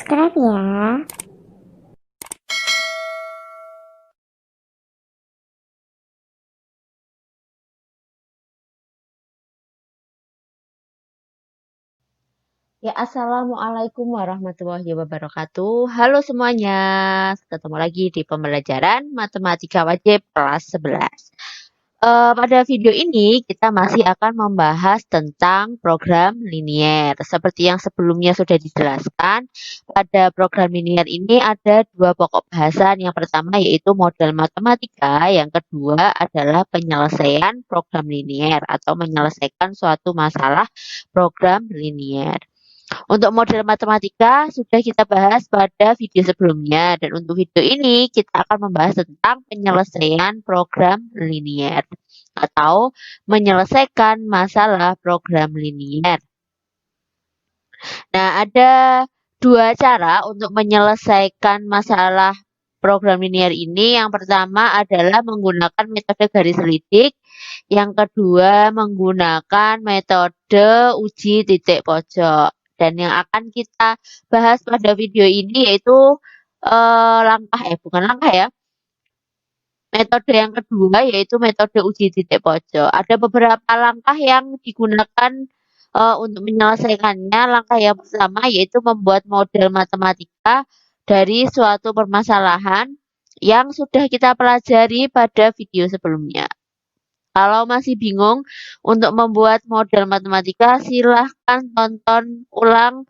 subscribe ya. Ya, Assalamualaikum warahmatullahi wabarakatuh. Halo semuanya, ketemu lagi di pembelajaran Matematika Wajib kelas 11. Pada video ini kita masih akan membahas tentang program linier. Seperti yang sebelumnya sudah dijelaskan, pada program linier ini ada dua pokok bahasan. Yang pertama yaitu model matematika, yang kedua adalah penyelesaian program linier atau menyelesaikan suatu masalah program linier. Untuk model matematika sudah kita bahas pada video sebelumnya dan untuk video ini kita akan membahas tentang penyelesaian program linier atau menyelesaikan masalah program linier. Nah, ada dua cara untuk menyelesaikan masalah program linier ini. Yang pertama adalah menggunakan metode garis lidik, yang kedua menggunakan metode uji titik pojok. Dan yang akan kita bahas pada video ini yaitu bukan langkah ya. Metode yang kedua yaitu metode uji titik pojok. Ada beberapa langkah yang digunakan untuk menyelesaikannya. Langkah yang pertama yaitu membuat model matematika dari suatu permasalahan yang sudah kita pelajari pada video sebelumnya. Kalau masih bingung untuk membuat model matematika, silahkan tonton ulang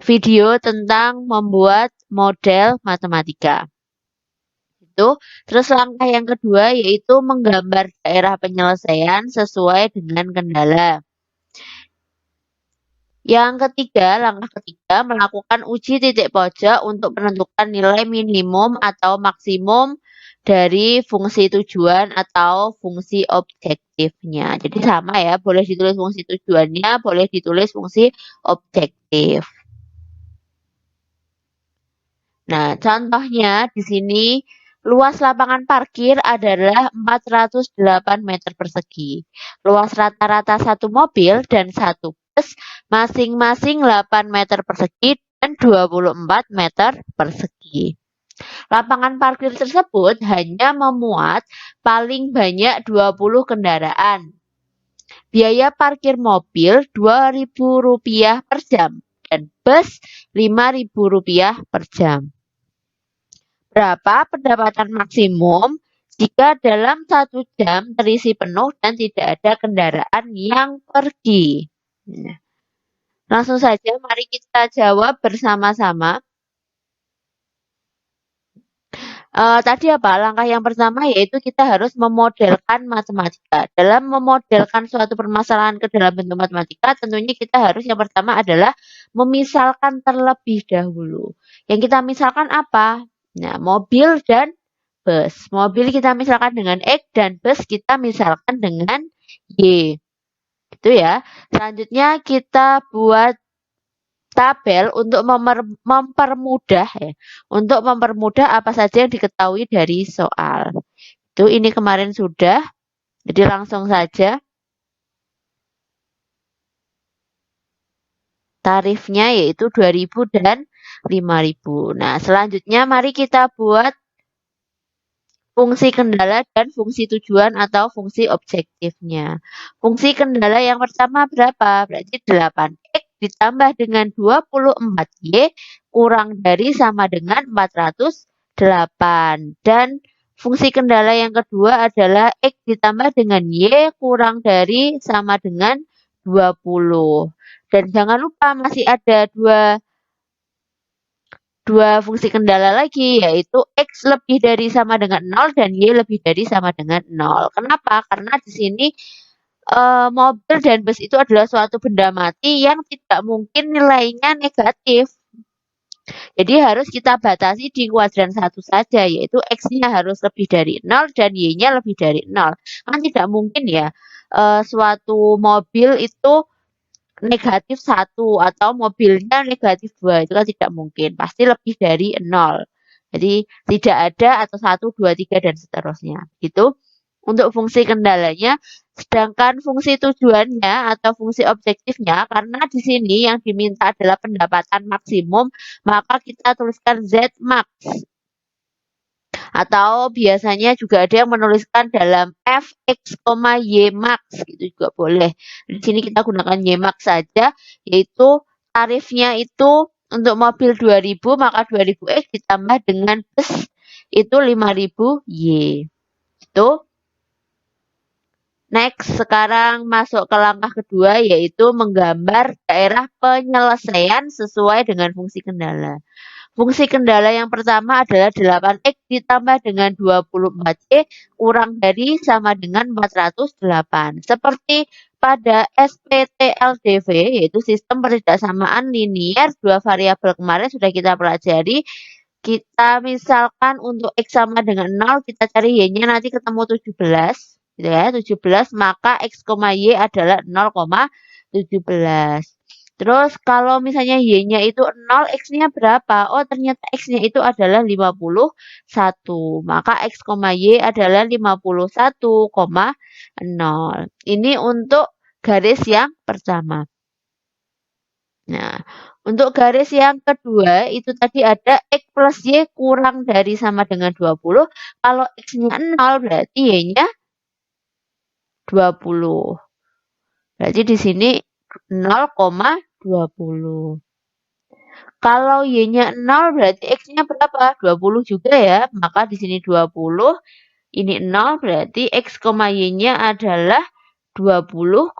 video tentang membuat model matematika. Terus langkah yang kedua yaitu menggambar daerah penyelesaian sesuai dengan kendala. Langkah ketiga melakukan uji titik pojok untuk menentukan nilai minimum atau maksimum dari fungsi tujuan atau fungsi objektifnya. Jadi sama ya, boleh ditulis fungsi tujuannya, boleh ditulis fungsi objektif. Nah, contohnya di sini luas lapangan parkir adalah 408 meter persegi. Luas rata-rata satu mobil dan satu bus masing-masing 8 meter persegi dan 24 meter persegi. Lapangan parkir tersebut hanya memuat paling banyak 20 kendaraan. Biaya parkir mobil Rp2.000 per jam dan bus Rp5.000 per jam. Berapa pendapatan maksimum jika dalam 1 jam terisi penuh dan tidak ada kendaraan yang pergi? Nah, langsung saja mari kita jawab bersama-sama. Tadi apa? Langkah yang pertama yaitu kita harus memodelkan matematika. Dalam memodelkan suatu permasalahan ke dalam bentuk matematika, tentunya kita harus yang pertama adalah memisalkan terlebih dahulu. Yang kita misalkan apa? Nah, mobil dan bus. Mobil kita misalkan dengan X dan bus kita misalkan dengan Y. Itu ya. Selanjutnya kita buat tabel untuk mempermudah apa saja yang diketahui dari soal. Itu ini kemarin sudah. Jadi langsung saja. Tarifnya yaitu 2.000 dan 5.000. Nah, selanjutnya mari kita buat fungsi kendala dan fungsi tujuan atau fungsi objektifnya. Fungsi kendala yang pertama berapa? Berarti 8x ditambah dengan 24y kurang dari sama dengan 408. Dan fungsi kendala yang kedua adalah x ditambah dengan y kurang dari sama dengan 20. Dan jangan lupa masih ada dua fungsi kendala lagi, yaitu X lebih dari sama dengan 0 dan Y lebih dari sama dengan 0. Kenapa? Karena di sini mobil dan bus itu adalah suatu benda mati yang tidak mungkin nilainya negatif. Jadi harus kita batasi di kuadran 1 saja, yaitu X-nya harus lebih dari 0 dan Y-nya lebih dari 0. Kan tidak mungkin ya, suatu mobil itu negatif 1 atau mobilnya negatif 2 itu kan tidak mungkin, pasti lebih dari 0. Jadi tidak ada atau 1, 2, 3 dan seterusnya. Gitu. Untuk fungsi kendalanya Sedangkan fungsi tujuannya atau fungsi objektifnya, karena di sini yang diminta adalah pendapatan maksimum, maka kita tuliskan Z max. Atau biasanya juga ada yang menuliskan dalam f x, y max gitu juga boleh. Di sini kita gunakan y max saja, yaitu tarifnya itu untuk mobil 2000 maka 2000 x ditambah dengan bus itu 5000 y. Itu. Next, sekarang masuk ke langkah kedua yaitu menggambar daerah penyelesaian sesuai dengan fungsi kendala. Fungsi kendala yang pertama adalah 8x ditambah dengan 24y kurang dari sama dengan 408. Seperti pada SPTLDV yaitu sistem pertidakssamaan linier dua variabel kemarin sudah kita pelajari. Kita misalkan untuk x sama dengan 0 kita cari y-nya nanti ketemu 17. Gitu ya, 17 maka x, y adalah 0,17. Terus kalau misalnya y-nya itu 0, x-nya berapa? Oh, ternyata x-nya itu adalah 51. Maka x, y adalah 51,0. Ini untuk garis yang pertama. Nah, untuk garis yang kedua itu tadi ada x plus y kurang dari sama dengan 20. Kalau x-nya 0 berarti y-nya 20. Berarti di sini 0,20. Kalau y-nya 0 berarti x-nya berapa? 20 juga ya. Maka di sini 20, ini 0 berarti x, y-nya adalah 20,0.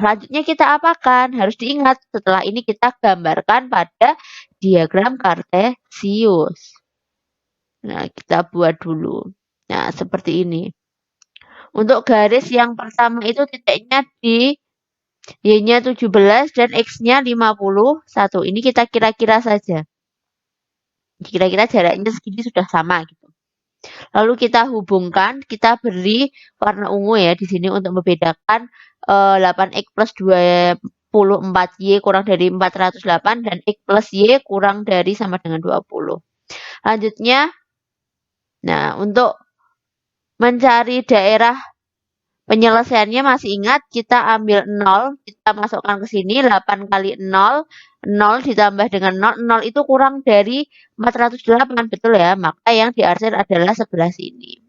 Selanjutnya kita apakan? Harus diingat setelah ini kita gambarkan pada diagram kartesius. Nah, kita buat dulu. Nah, seperti ini. Untuk garis yang pertama itu titiknya di y-nya 17 dan x-nya 51. Ini kita kira-kira saja. Kira-kira jaraknya segini sudah sama gitu. Lalu kita hubungkan, kita beri warna ungu ya di sini untuk membedakan 8x plus 24y kurang dari 408 dan x plus y kurang dari sama dengan 20. Lanjutnya, nah untuk mencari daerah penyelesaiannya masih ingat kita ambil 0, kita masukkan ke sini 8 kali 0, 0 ditambah dengan 0, 0 itu kurang dari 408, betul ya? Maka yang diarsir adalah sebelah sini.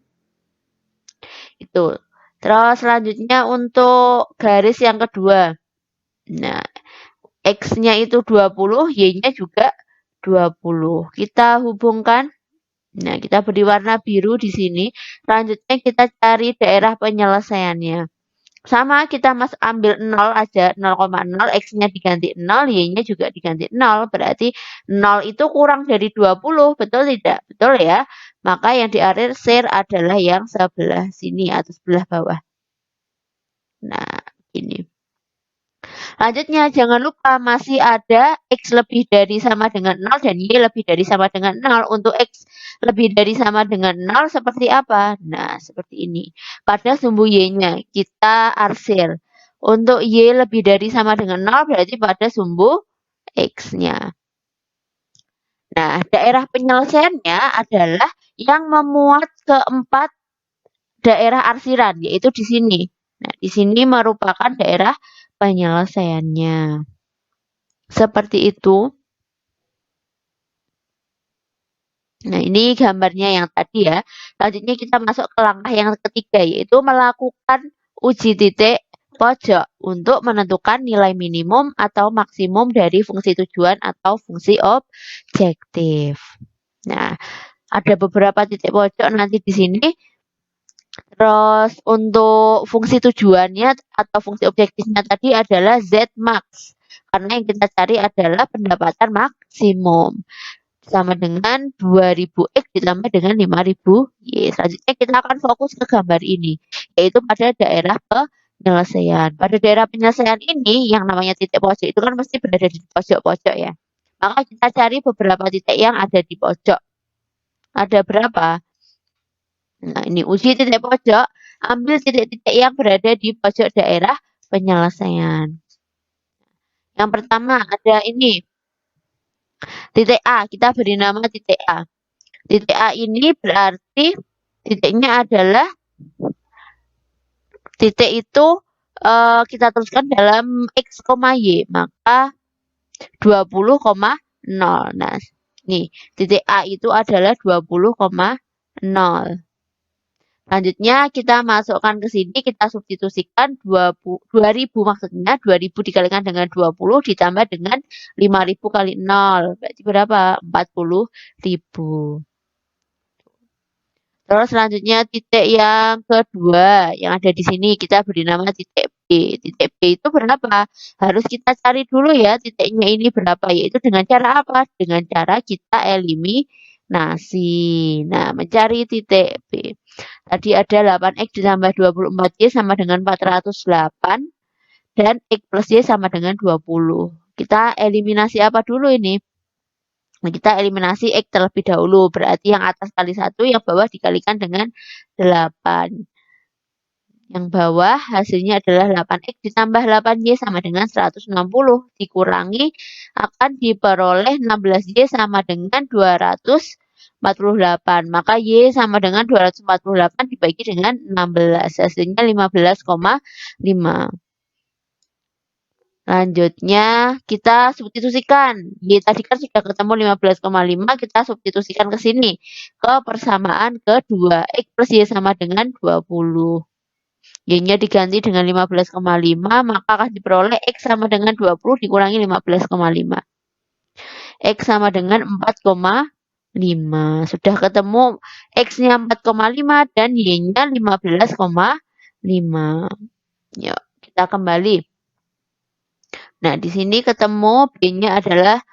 Itu. Terus selanjutnya untuk garis yang kedua. Nah, x-nya itu 20, y-nya juga 20. Kita hubungkan. Nah, kita beri warna biru di sini. Selanjutnya kita cari daerah penyelesaiannya. Sama kita ambil 0 aja, 0,0, x-nya diganti 0, y-nya juga diganti 0. Berarti 0 itu kurang dari 20, betul tidak? Betul ya? Maka yang diarsir adalah yang sebelah sini atau sebelah bawah. Nah, ini. Lanjutnya, jangan lupa masih ada x lebih dari sama dengan 0 dan y lebih dari sama dengan 0. Untuk x lebih dari sama dengan 0 seperti apa? Nah, seperti ini. Pada sumbu y-nya kita arsir. Untuk y lebih dari sama dengan 0 berarti pada sumbu x-nya. Nah, daerah penyelesaiannya adalah yang memuat keempat daerah arsiran, yaitu di sini. Nah, di sini merupakan daerah penyelesaiannya. Seperti itu. Nah, ini gambarnya yang tadi ya. Selanjutnya kita masuk ke langkah yang ketiga, yaitu melakukan uji titik pojok untuk menentukan nilai minimum atau maksimum dari fungsi tujuan atau fungsi objektif. Nah, ada beberapa titik pojok nanti di sini. Terus untuk fungsi tujuannya atau fungsi objektifnya tadi adalah Z max. Karena yang kita cari adalah pendapatan maksimum. Sama dengan 2000x ditambah dengan 5000y. Selanjutnya kita akan fokus ke gambar ini. Yaitu pada daerah penyelesaian. Pada daerah penyelesaian ini yang namanya titik pojok itu kan mesti berada di pojok-pojok ya. Maka kita cari beberapa titik yang ada di pojok. Ada berapa? Nah, ini uji titik pojok, ambil titik-titik yang berada di pojok daerah penyelesaian. Yang pertama ada ini, titik A, kita beri nama titik A. Titik A ini berarti titiknya adalah titik itu kita teruskan dalam X, Y, maka 20,0. Nah, nih, titik A itu adalah 20,0. Selanjutnya kita masukkan ke sini, kita substitusikan 2000 maksudnya 2000 dikalikan dengan 20 ditambah dengan 5000 kali 0. Berarti berapa? 40.000. Terus selanjutnya titik yang kedua yang ada di sini kita beri nama titik B. Titik B itu berapa? Harus kita cari dulu ya titiknya ini berapa, yaitu dengan cara apa? Dengan cara kita eliminasi. Nah, mencari titik B. Tadi ada 8X ditambah 24Y sama dengan 408 dan X plus Y sama dengan 20. Kita eliminasi apa dulu ini? Nah, kita eliminasi X terlebih dahulu. Berarti yang atas kali 1, yang bawah dikalikan dengan 8. Yang bawah hasilnya adalah 8X ditambah 8Y sama dengan 160. Dikurangi akan diperoleh 16Y sama dengan 248. Maka Y sama dengan 248 dibagi dengan 16. Hasilnya 15,5. Selanjutnya kita substitusikan. Y tadi kan sudah ketemu 15,5, kita substitusikan ke sini. Ke persamaan kedua. X plus Y sama dengan 20. Y-nya diganti dengan 15,5, maka akan diperoleh X sama dengan 20 dikurangi 15,5. X sama dengan 4,5. Sudah ketemu X-nya 4,5 dan Y-nya 15,5. Yuk, kita kembali. Nah, di sini ketemu B-nya adalah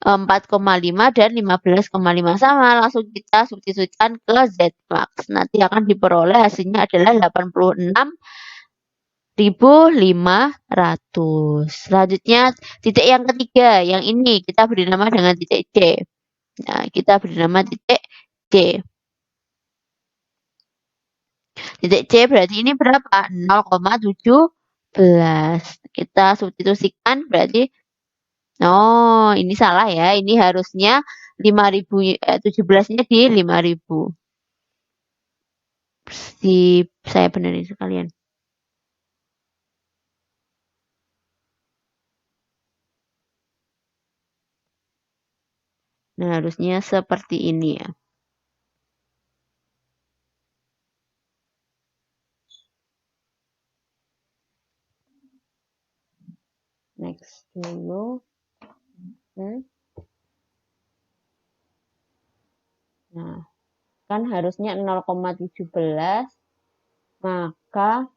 4,5 dan 15,5 sama. Langsung kita substitusikan ke Z max. Nanti akan diperoleh hasilnya adalah 86.500. Selanjutnya titik yang ketiga, yang ini kita beri nama dengan titik C. Nah, kita beri nama titik C. Titik C berarti ini berapa? 0,17. Kita substitusikan berarti ini salah ya. Ini harusnya 5.000, 17-nya di 5.000. Saya benerin sekalian. Nah, harusnya seperti ini ya. Next dulu. Nah, kan harusnya 0,17. Maka,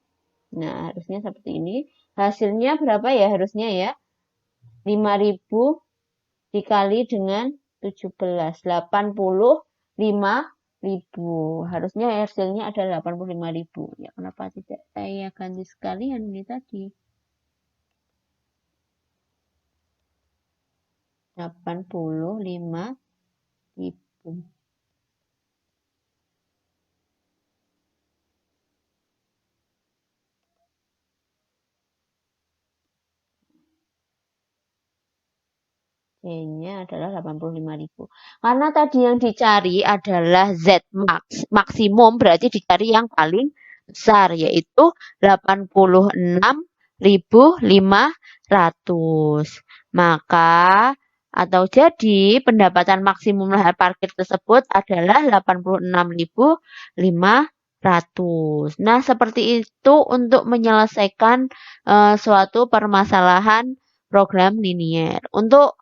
nah harusnya seperti ini. Hasilnya berapa ya harusnya ya? 5.000 dikali dengan 17. 85.000. Harusnya hasilnya adalah 85.000. Ya, kenapa tidak saya ganti sekalian ini tadi? 85.000. C-nya adalah 85.000. Karena tadi yang dicari adalah Z max. Maksimum berarti dicari yang paling besar, yaitu 86.500. Maka atau jadi pendapatan maksimum lahan parkir tersebut adalah 86.500. Nah, seperti itu untuk menyelesaikan suatu permasalahan program linier. Untuk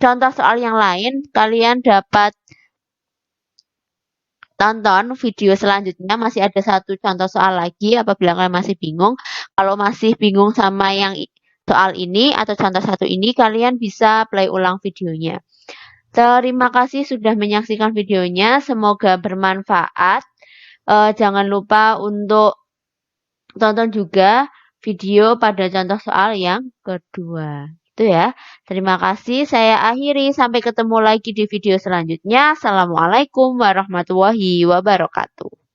contoh soal yang lain, kalian dapat tonton video selanjutnya. Masih ada satu contoh soal lagi apabila kalian masih bingung. Kalau masih bingung sama yang soal ini atau contoh satu ini, kalian bisa play ulang videonya. Terima kasih sudah menyaksikan videonya. Semoga bermanfaat. Jangan lupa untuk tonton juga video pada contoh soal yang kedua. Itu ya. Terima kasih. Saya akhiri. Sampai ketemu lagi di video selanjutnya. Assalamualaikum warahmatullahi wabarakatuh.